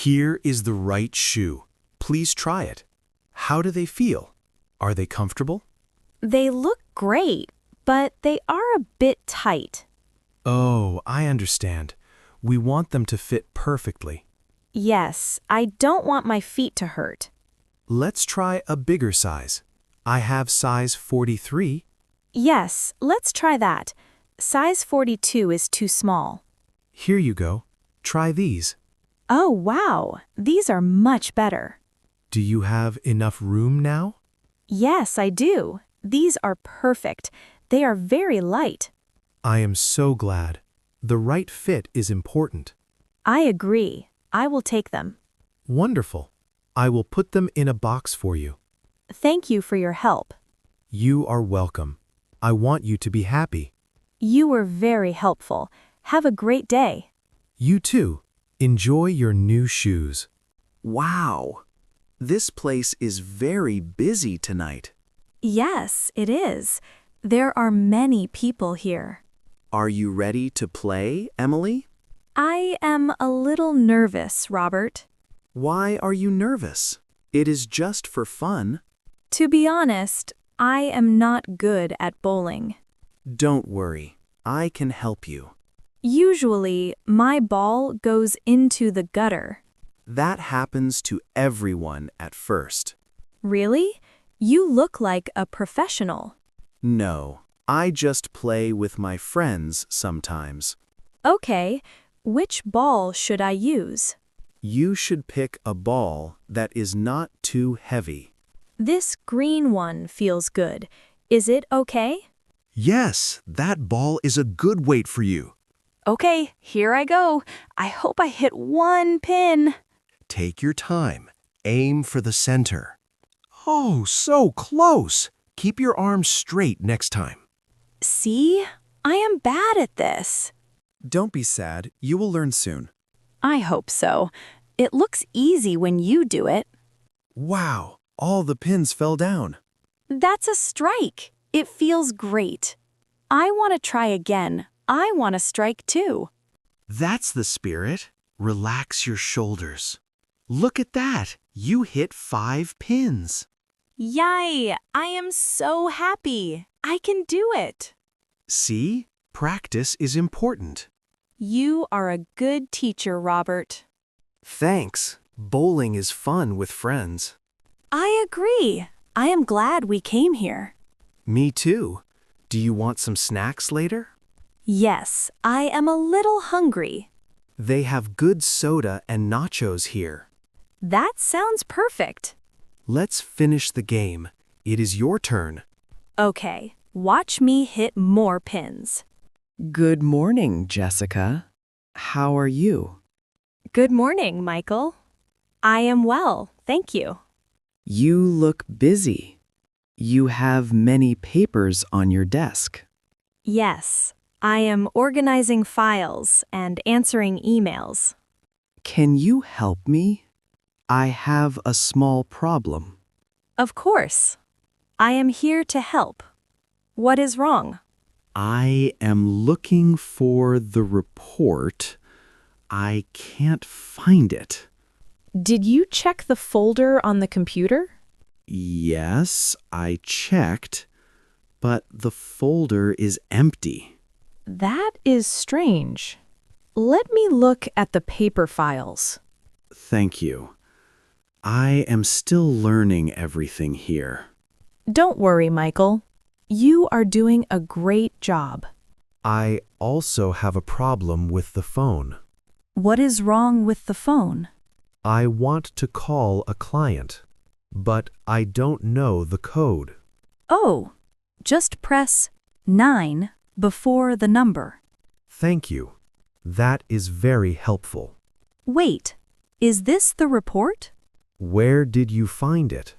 Here is the right shoe. Please try it. How do they feel? Are they comfortable? They look great, but they are a bit tight. Oh, I understand. We want them to fit perfectly. Yes, I don't want my feet to hurt. Let's try a bigger size. I have size 43. Yes, let's try that. Size 42 is too small. Here you go. Try these. Oh, wow. These are much better. Do you have enough room now? Yes, I do. These are perfect. They are very light. I am so glad. The right fit is important. I agree. I will take them. Wonderful. I will put them in a box for you. Thank you for your help. You are welcome. I want you to be happy. You were very helpful. Have a great day. You too. Enjoy your new shoes. Wow. This place is very busy tonight. Yes, it is. There are many people here. Are you ready to play, Emily? I am a little nervous, Robert. Why are you nervous? It is just for fun. To be honest, I am not good at bowling. Don't worry. I can help you. Usually, my ball goes into the gutter. That happens to everyone at first. Really? You look like a professional. No, I just play with my friends sometimes. Okay, which ball should I use? You should pick a ball that is not too heavy. This green one feels good. Is it okay? Yes, that ball is a good weight for you. Okay, here I go. I hope I hit one pin. Take your time. Aim for the center. Oh, so close. Keep your arms straight next time. See? I am bad at this. Don't be sad. You will learn soon. I hope so. It looks easy when you do it. Wow, all the pins fell down. That's a strike. It feels great. I want to try again. I want to strike too. That's the spirit. Relax your shoulders. Look at that. You hit 5 pins. Yay! I am so happy. I can do it. See? Practice is important. You are a good teacher, Robert. Thanks. Bowling is fun with friends. I agree. I am glad we came here. Me too. Do you want some snacks later? Yes, I am a little hungry. They have good soda and nachos here. That sounds perfect. Let's finish the game. It is your turn. Okay, watch me hit more pins. Good morning, Jessica. How are you? Good morning, Michael. I am well, thank you. You look busy. You have many papers on your desk. Yes, I am organizing files and answering emails. Can you help me? I have a small problem. Of course. I am here to help. What is wrong? I am looking for the report. I can't find it. Did you check the folder on the computer? Yes, I checked, but the folder is empty. That is strange. Let me look at the paper files. Thank you. I am still learning everything here. Don't worry, Michael. You are doing a great job. I also have a problem with the phone. What is wrong with the phone? I want to call a client, but I don't know the code. Oh, just press 9 before the number. Thank you. That is very helpful. Wait, is this the report? Where did you find it?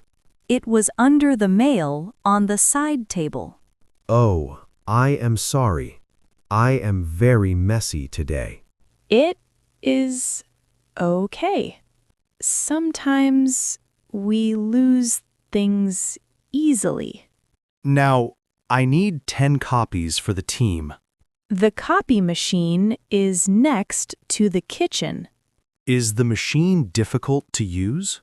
It was under the mail on the side table. Oh, I am sorry. I am very messy today. It is okay. Sometimes we lose things easily. Now, I need 10 copies for the team. The copy machine is next to the kitchen. Is the machine difficult to use?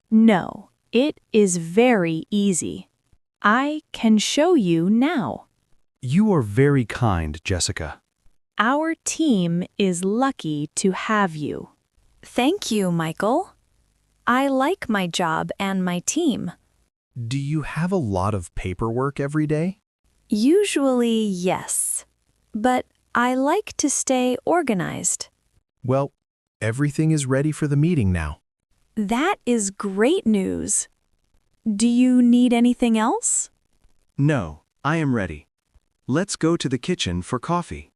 No, it is very easy. I can show you now. You are very kind, Jessica. Our team is lucky to have you. Thank you, Michael. I like my job and my team. Do you have a lot of paperwork every day? Usually, yes. But I like to stay organized. Well, everything is ready for the meeting now. That is great news. Do you need anything else? No, I am ready. Let's go to the kitchen for coffee.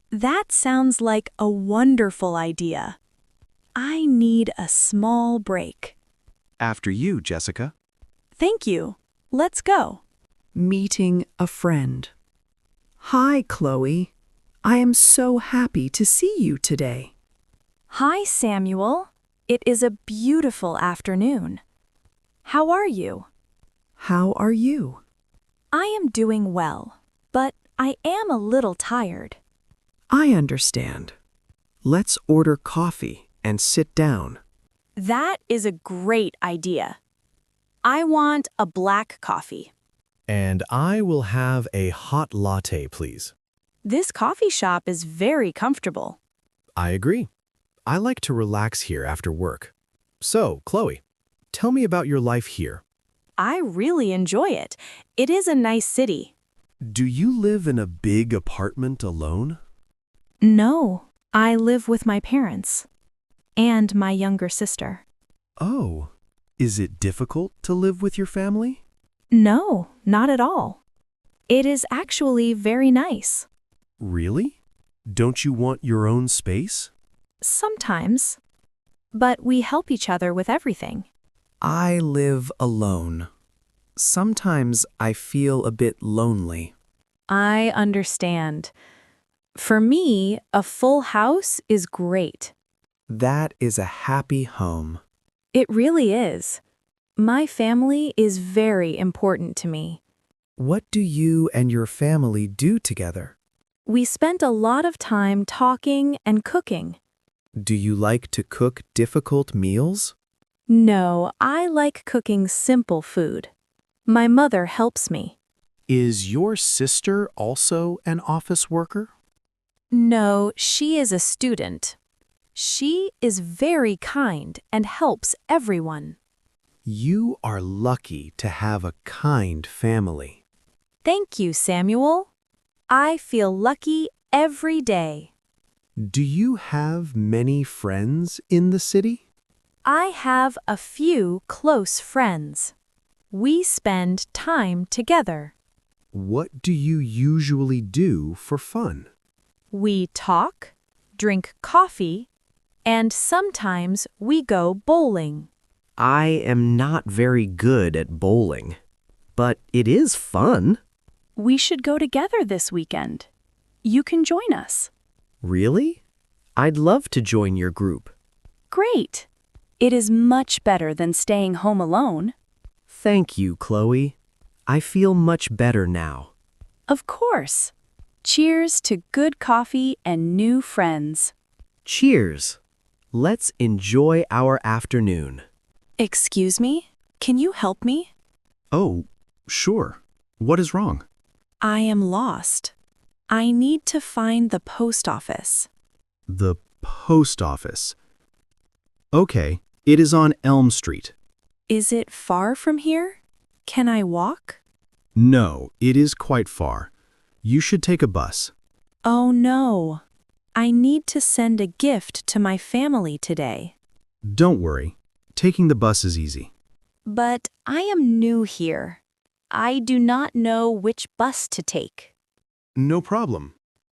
That sounds like a wonderful idea. I need a small break. After you, Jessica. Thank you. Let's go. Meeting a friend. Hi, Chloe. I am so happy to see you today. Hi, Samuel. It is a beautiful afternoon. How are you? How are you? I am doing well, but I am a little tired. I understand. Let's order coffee and sit down. That is a great idea. I want a black coffee. And I will have a hot latte, please. This coffee shop is very comfortable. I agree. I like to relax here after work. So, Chloe, tell me about your life here. I really enjoy it. It is a nice city. Do you live in a big apartment alone? No, I live with my parents and my younger sister. Oh, is it difficult to live with your family? No, not at all. It is actually very nice. Really? Don't you want your own space? Sometimes. But we help each other with everything. I live alone. Sometimes I feel a bit lonely. I understand. For me, a full house is great. That is a happy home. It really is. My family is very important to me. What do you and your family do together? We spent a lot of time talking and cooking. Do you like to cook difficult meals? No, I like cooking simple food. My mother helps me. Is your sister also an office worker? No, she is a student. She is very kind and helps everyone. You are lucky to have a kind family. Thank you, Samuel. I feel lucky every day. Do you have many friends in the city? I have a few close friends. We spend time together. What do you usually do for fun? We talk, drink coffee, and sometimes we go bowling. I am not very good at bowling, but it is fun. We should go together this weekend. You can join us. Really? I'd love to join your group. Great. It is much better than staying home alone. Thank you, Chloe. I feel much better now. Of course. Cheers to good coffee and new friends. Cheers. Let's enjoy our afternoon. Excuse me? Can you help me? Oh, sure. What is wrong? I am lost. I need to find the post office. The post office. Okay, it is on Elm Street. Is it far from here? Can I walk? No, it is quite far. You should take a bus. Oh no. I need to send a gift to my family today. Don't worry. Taking the bus is easy. But I am new here. I do not know which bus to take. No problem.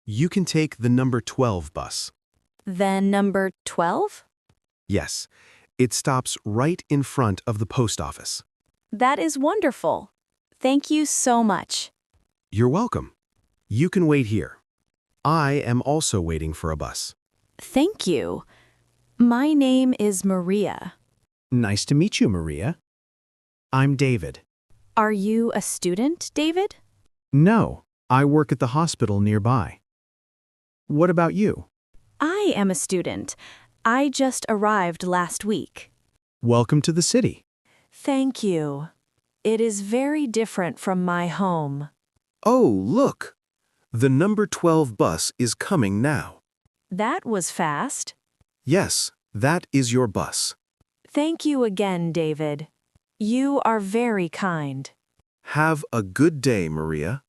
You can take the number 12 bus. Then number 12? Yes, it stops right in front of the post office. That is wonderful. Thank you so much. You're welcome. You can wait here. I am also waiting for a bus. Thank you. My name is Maria. Nice to meet you, Maria. I'm David. Are you a student, David? No, I work at the hospital nearby. What about you? I am a student. I just arrived last week. Welcome to the city. Thank you. It is very different from my home. Oh, look! The number 12 bus is coming now. That was fast. Yes, that is your bus. Thank you again, David. You are very kind. Have a good day, Maria.